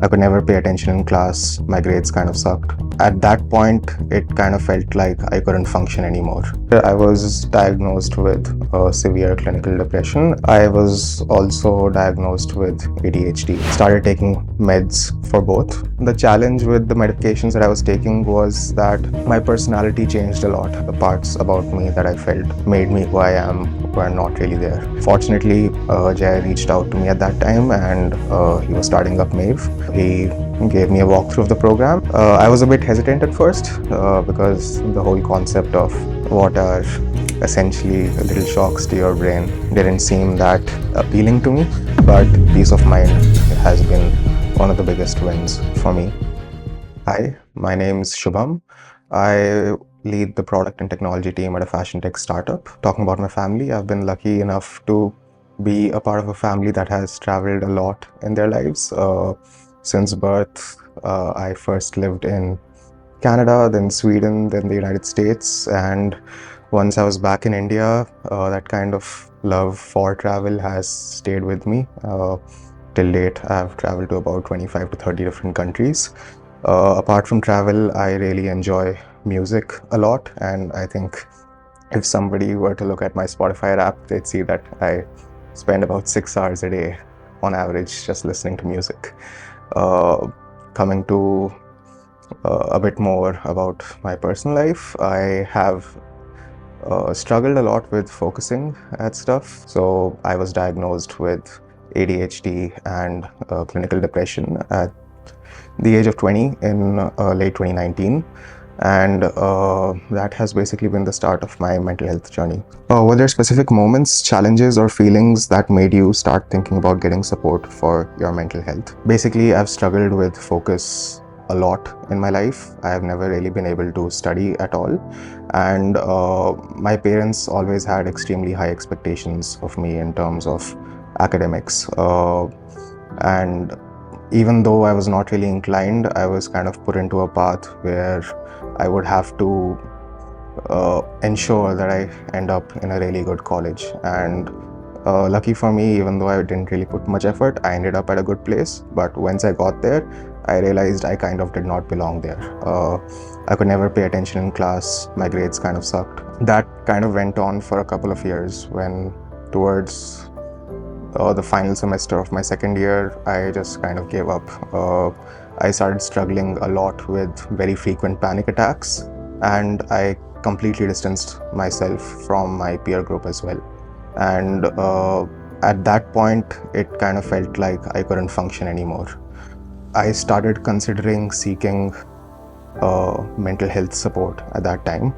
I could never pay attention in class. My grades kind of sucked. At that point, it kind of felt like I couldn't function anymore. I was diagnosed with severe clinical depression. I was also diagnosed with ADHD. Started taking meds for both. The challenge with the medications that I was taking was that my personality changed a lot. The parts about me that I felt made me who I am were not really there. Fortunately, Jay reached out to me at that time, and he was starting up Mave. He gave me a walkthrough of the program. I was a bit hesitant at first because the whole concept of what are essentially little shocks to your brain didn't seem that appealing to me, but peace of mind has been one of the biggest wins for me. Hi, my name's Shubham. I lead the product and technology team at a fashion tech startup. Talking about my family, I've been lucky enough to be a part of a family that has traveled a lot in their lives. Since birth, I first lived in Canada, then Sweden, then the United States, and once I was back in India, that kind of love for travel has stayed with me. Till date, I've traveled to about 25 to 30 different countries. Apart from travel, I really enjoy music a lot, and I think if somebody were to look at my Spotify app, they'd see that I spend about 6 hours a day on average just listening to music. Coming to a bit more about my personal life, I have struggled a lot with focusing at stuff. So I was diagnosed with ADHD and clinical depression at the age of 20 in late 2019. And that has basically been the start of my mental health journey. Were there specific moments, challenges, or feelings that made you start thinking about getting support for your mental health? Basically, I've struggled with focus a lot in my life. I have never really been able to study at all. And my parents always had extremely high expectations of me in terms of academics. And even though I was not really inclined, I was kind of put into a path where I would have to ensure that I end up in a really good college. And lucky for me, even though I didn't really put much effort, I ended up at a good place. But once I got there, I realized I kind of did not belong there. I could never pay attention in class. My grades kind of sucked. That kind of went on for a couple of years when towards the final semester of my second year, I just kind of gave up. I started struggling a lot with very frequent panic attacks, and I completely distanced myself from my peer group as well. And at that point, it kind of felt like I couldn't function anymore. I started considering seeking mental health support at that time.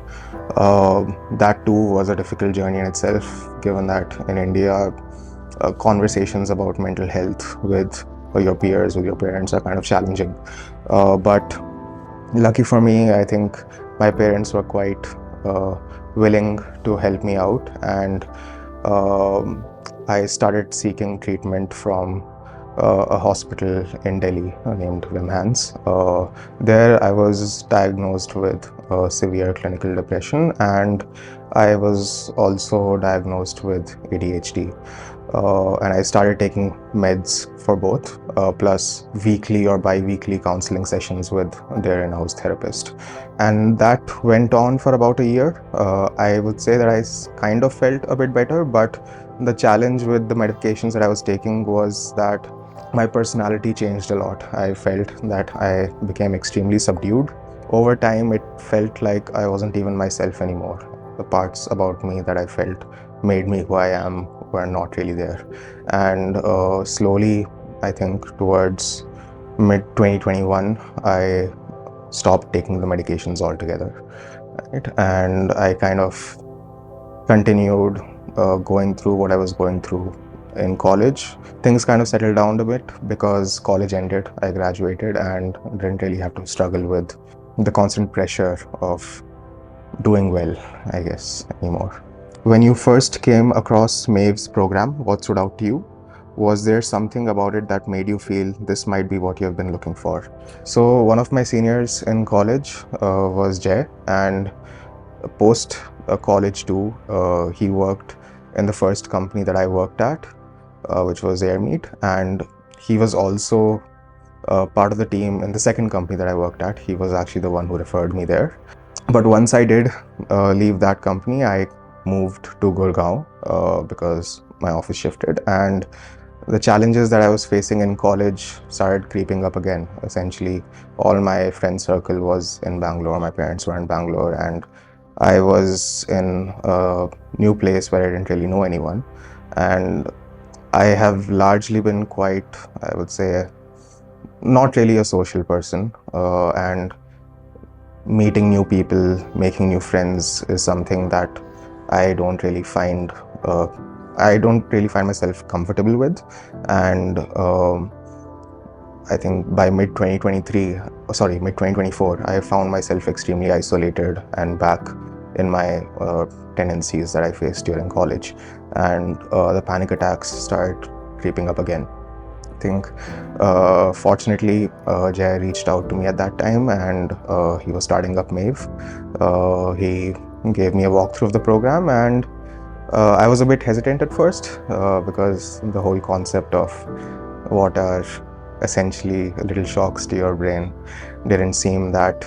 That too was a difficult journey in itself, given that in India, conversations about mental health with your peers, with your parents are kind of challenging. But lucky for me, I think my parents were quite willing to help me out, and I started seeking treatment from a hospital in Delhi named Vimhans. There I was diagnosed with severe clinical depression, and I was also diagnosed with ADHD. And I started taking meds for both, plus weekly or bi-weekly counseling sessions with their in-house therapist. And that went on for about a year. I would say that I kind of felt a bit better, but the challenge with the medications that I was taking was that my personality changed a lot. I felt that I became extremely subdued. Over time, it felt like I wasn't even myself anymore. The parts about me that I felt made me who I am were not really there. And slowly, I think towards mid-2021, I stopped taking the medications altogether. Right? And I kind of continued going through what I was going through in college. Things kind of settled down a bit because college ended, I graduated, and didn't really have to struggle with the constant pressure of doing well, I guess, anymore. When you first came across Mave's program, what stood out to you? Was there something about it that made you feel this might be what you have been looking for? So one of my seniors in college was Jay, and post college too, he worked in the first company that I worked at, which was Airmeet, and he was also part of the team in the second company that I worked at. He was actually the one who referred me there. But once I did leave that company, I moved to Gurgaon because my office shifted, and the challenges that I was facing in college started creeping up again. Essentially, all my friend circle was in Bangalore, my parents were in Bangalore, and I was in a new place where I didn't really know anyone. And I have largely been quite, I would say, not really a social person. And meeting new people, making new friends is something that I don't really find myself comfortable with. And I think by mid 2024, I found myself extremely isolated and back in my tendencies that I faced during college, and the panic attacks started creeping up again. I think fortunately Jay reached out to me at that time, and he was starting up Mave. He gave me a walkthrough of the program, and I was a bit hesitant at first because the whole concept of what are essentially little shocks to your brain didn't seem that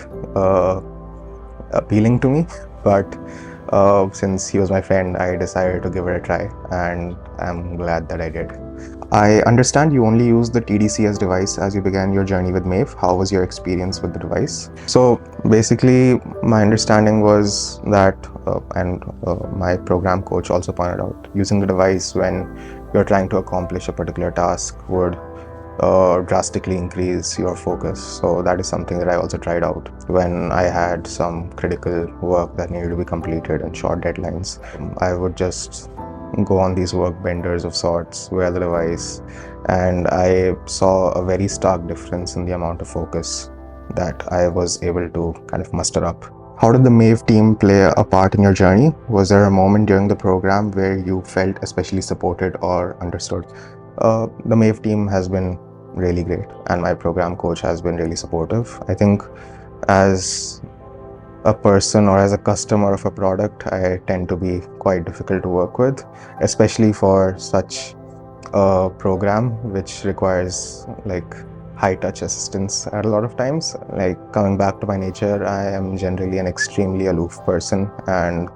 appealing to me. But since he was my friend, I decided to give it a try, and I'm glad that I did. I understand you only used the tDCS device as you began your journey with Mave. How was your experience with the device? So basically, my understanding was that, and my program coach also pointed out, using the device when you're trying to accomplish a particular task would drastically increase your focus. So that is something that I also tried out when I had some critical work that needed to be completed and short deadlines. I would just go on these work benders of sorts, wear the device, and I saw a very stark difference in the amount of focus that I was able to kind of muster up. How did the Mave team play a part in your journey? Was there a moment during the program where you felt especially supported or understood? The Mave team has been really great, and my program coach has been really supportive. I think as a person or as a customer of a product, I tend to be quite difficult to work with, especially for such a program which requires like high touch assistance at a lot of times. Like, coming back to my nature, I am generally an extremely aloof person, and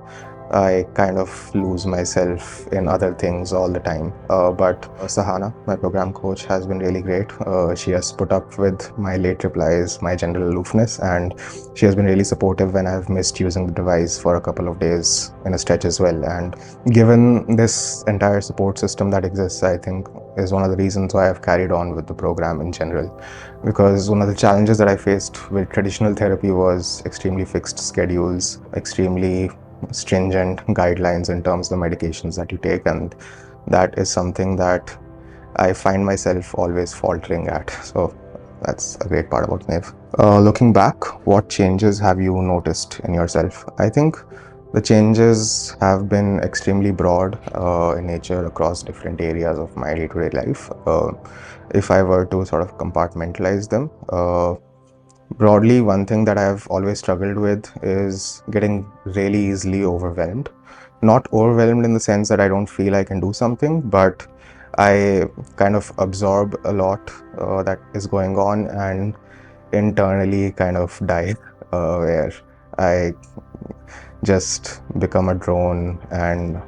I kind of lose myself in other things all the time. But Sahana, my program coach, has been really great. She has put up with my late replies, my general aloofness, and she has been really supportive when I've missed using the device for a couple of days in a stretch as well. And given this entire support system that exists, I think is one of the reasons why I've carried on with the program in general. Because one of the challenges that I faced with traditional therapy was extremely fixed schedules, extremely stringent guidelines in terms of the medications that you take, and that is something that I find myself always faltering at. So that's a great part about Mave. Looking back, what changes have you noticed in yourself? I think the changes have been extremely broad in nature across different areas of my day-to-day life. If I were to sort of compartmentalize them, broadly, one thing that I've always struggled with is getting really easily overwhelmed. Not overwhelmed in the sense that I don't feel I can do something, but I kind of absorb a lot that is going on and internally kind of die, where I just become a drone and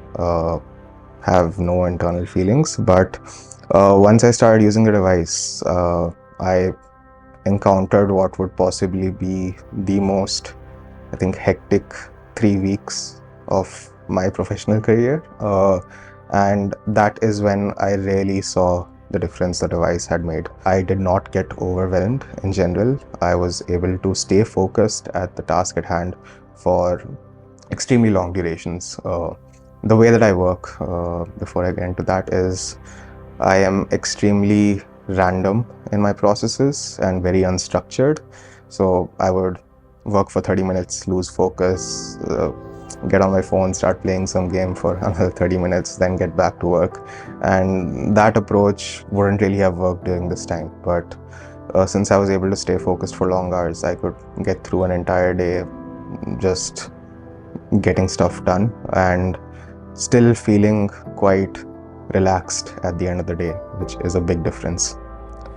have no internal feelings. But once I started using the device, I encountered what would possibly be the most, I think, hectic 3 weeks of my professional career. And that is when I really saw the difference the device had made. I did not get overwhelmed in general. I was able to stay focused at the task at hand for extremely long durations. The way that I work, before I get into that, is I am extremely random in my processes and very unstructured. So I would work for 30 minutes, lose focus, get on my phone, start playing some game for another 30 minutes, then get back to work. And that approach wouldn't really have worked during this time. But since I was able to stay focused for long hours, I could get through an entire day just getting stuff done and still feeling quite relaxed at the end of the day, which is a big difference.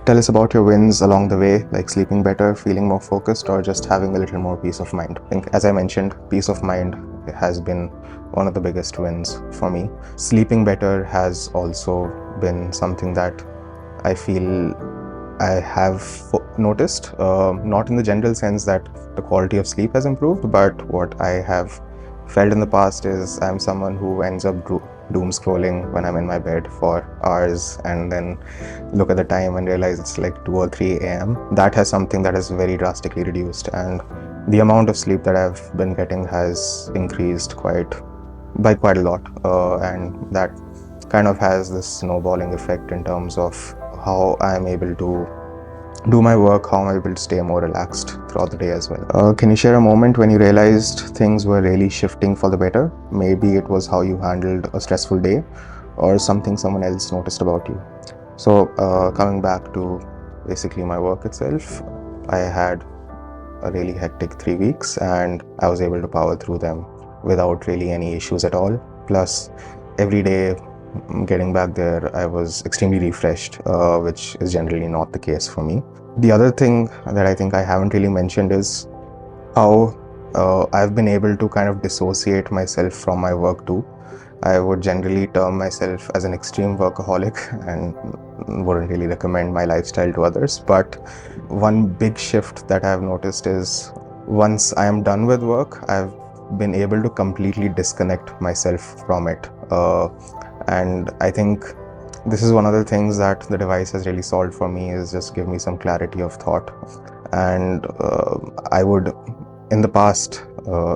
Tell us about your wins along the way, like sleeping better, feeling more focused, or just having a little more peace of mind. I think, as I mentioned, peace of mind has been one of the biggest wins for me. Sleeping better has also been something that I feel I have noticed, not in the general sense that the quality of sleep has improved, but what I have felt in the past is I'm someone who ends up doom scrolling when I'm in my bed for hours and then look at the time and realize it's like 2 or 3 a.m. That has something that has very drastically reduced, and the amount of sleep that I've been getting has increased by quite a lot, and that kind of has this snowballing effect in terms of how I'm able to do my work, how I'm able to stay more relaxed throughout the day as well. Can you share a moment when you realized things were really shifting for the better? Maybe it was how you handled a stressful day or something someone else noticed about you. So coming back to basically my work itself, I had a really hectic 3 weeks and I was able to power through them without really any issues at all. Plus, every day getting back there, I was extremely refreshed, which is generally not the case for me. The other thing that I think I haven't really mentioned is how I've been able to kind of dissociate myself from my work too. I would generally term myself as an extreme workaholic and wouldn't really recommend my lifestyle to others. But one big shift that I've noticed is once I am done with work, I've been able to completely disconnect myself from it. And I think this is one of the things that the device has really solved for me, is just give me some clarity of thought. And I would, in the past,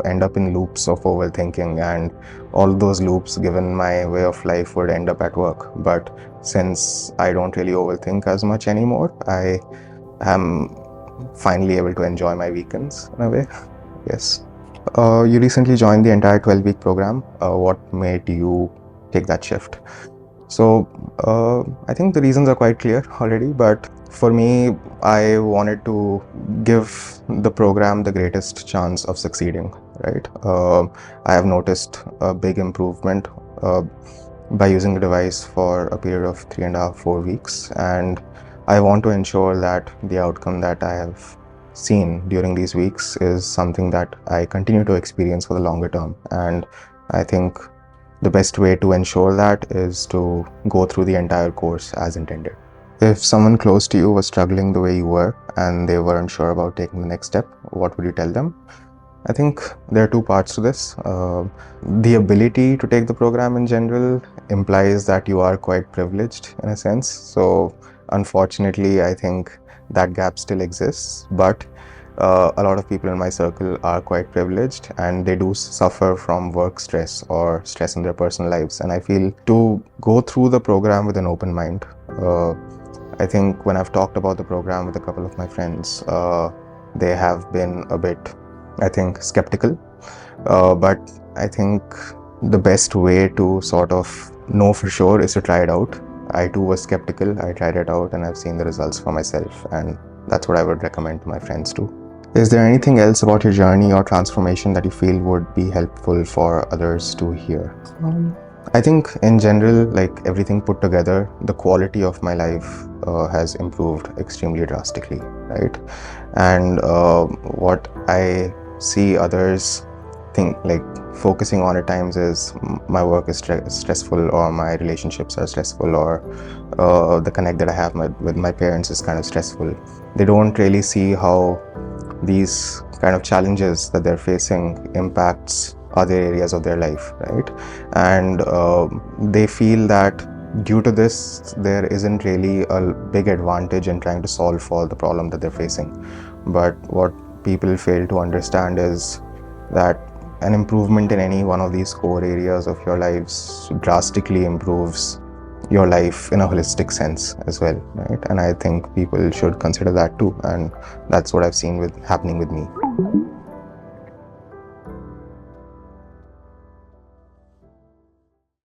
end up in loops of overthinking, and all those loops, given my way of life, would end up at work. But since I don't really overthink as much anymore, I am finally able to enjoy my weekends in a way. Yes. You recently joined the entire 12-week program. What made you take that shift? So I think the reasons are quite clear already, but for me, I wanted to give the program the greatest chance of succeeding, right? I have noticed a big improvement by using the device for a period of 3.5, 4 weeks, and I want to ensure that the outcome that I have seen during these weeks is something that I continue to experience for the longer term. And I think the best way to ensure that is to go through the entire course as intended. If someone close to you was struggling the way you were and they weren't sure about taking the next step, what would you tell them? I think there are two parts to this. The ability to take the program in general implies that you are quite privileged in a sense. So unfortunately, I think that gap still exists, but a lot of people in my circle are quite privileged and they do suffer from work stress or stress in their personal lives. And I feel to go through the program with an open mind. I think when I've talked about the program with a couple of my friends, they have been a bit, I think, skeptical. But I think the best way to sort of know for sure is to try it out. I too was skeptical. I tried it out and I've seen the results for myself, and that's what I would recommend to my friends too. Is there anything else about your journey or transformation that you feel would be helpful for others to hear? I think in general, like everything put together, the quality of my life has improved extremely drastically, right? And what I see others think, like focusing on at times, is my work is stressful, or my relationships are stressful, or the connect that I have with my parents is kind of stressful. They don't really see how these kind of challenges that they're facing impacts other areas of their life, right? And they feel that due to this, there isn't really a big advantage in trying to solve for the problem that they're facing. But what people fail to understand is that an improvement in any one of these core areas of your lives drastically improves your life in a holistic sense as well, right? And I think people should consider that too, and that's what I've seen happening with me.